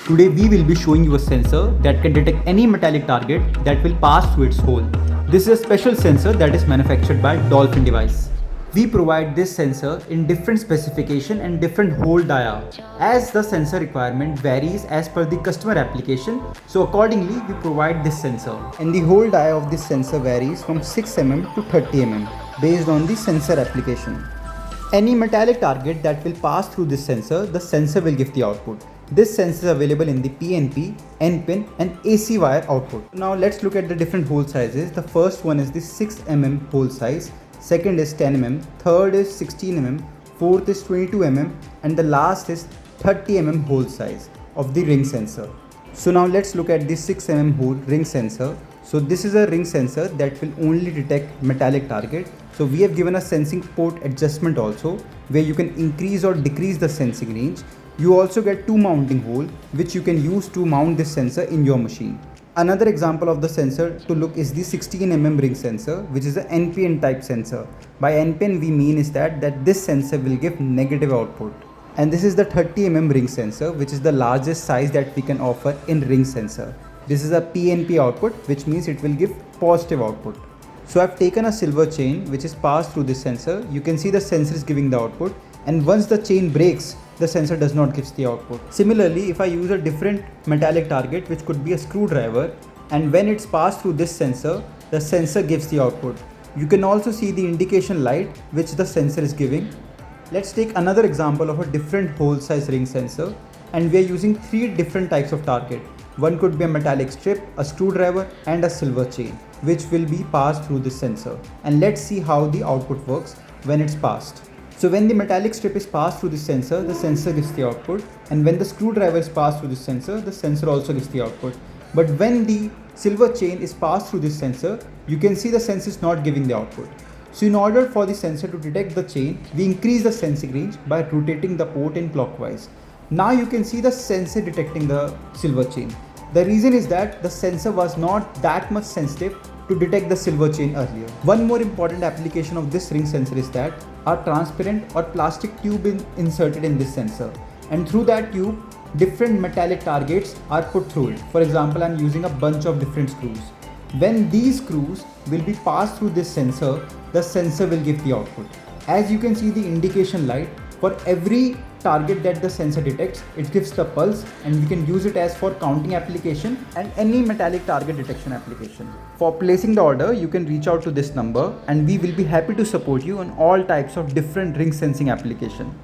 Today we will be showing you a sensor that can detect any metallic target that will pass through its hole. This is a special sensor that is manufactured by Dolphin device. We provide this sensor in different specification and different hole dia as the sensor requirement varies as per the customer application. So accordingly we provide this sensor. And the hole dia of this sensor varies from 6 mm to 30 mm based on the sensor application. Any metallic target that will pass through this sensor, the sensor will give the output. This sensor is available in the PNP, NPin and AC wire output. Now let's look at the different hole sizes. The first one is the 6 mm hole size, second is 10 mm, third is 16 mm, fourth is 22 mm and the last is 30 mm hole size of the ring sensor. So now let's look at the 6 mm hole ring sensor. So this is a ring sensor that will only detect metallic target. So we have given a sensing port adjustment also where you can increase or decrease the sensing range. You also get two mounting hole which you can use to mount this sensor in your machine. Another example of the sensor to look is the 16 mm ring sensor, which is an NPN type sensor. By NPN we mean is that this sensor will give negative output. And this is the 30 mm ring sensor, which is the largest size that we can offer in ring sensor. This is a PNP output, which means it will give positive output. So I've taken a silver chain which is passed through this sensor. You can see the sensor is giving the output, and once the chain breaks, the sensor does not give the output. Similarly, if I use a different metallic target which could be a screwdriver, and when it's passed through this sensor, the sensor gives the output. You can also see the indication light which the sensor is giving. Let's take another example of a different hole size ring sensor, and we are using three different types of target. One could be a metallic strip, a screwdriver and a silver chain, which will be passed through this sensor. And let's see how the output works when it's passed. So when the metallic strip is passed through the sensor gives the output, and when the screwdriver is passed through the sensor also gives the output. But when the silver chain is passed through this sensor, you can see the sensor is not giving the output. So in order for the sensor to detect the chain, we increase the sensing range by rotating the port in clockwise. Now you can see the sensor detecting the silver chain. The reason is that the sensor was not that much sensitive to detect the silver chain earlier. One more important application of this ring sensor is that a transparent or plastic tube is inserted in this sensor, and through that tube different metallic targets are put through it. For example, I'm using a bunch of different screws. When these screws will be passed through this sensor, the sensor will give the output. As you can see the indication light, for every target that the sensor detects, it gives the pulse, and we can use it as for counting application and any metallic target detection application. For placing the order, you can reach out to this number and we will be happy to support you on all types of different ring sensing application.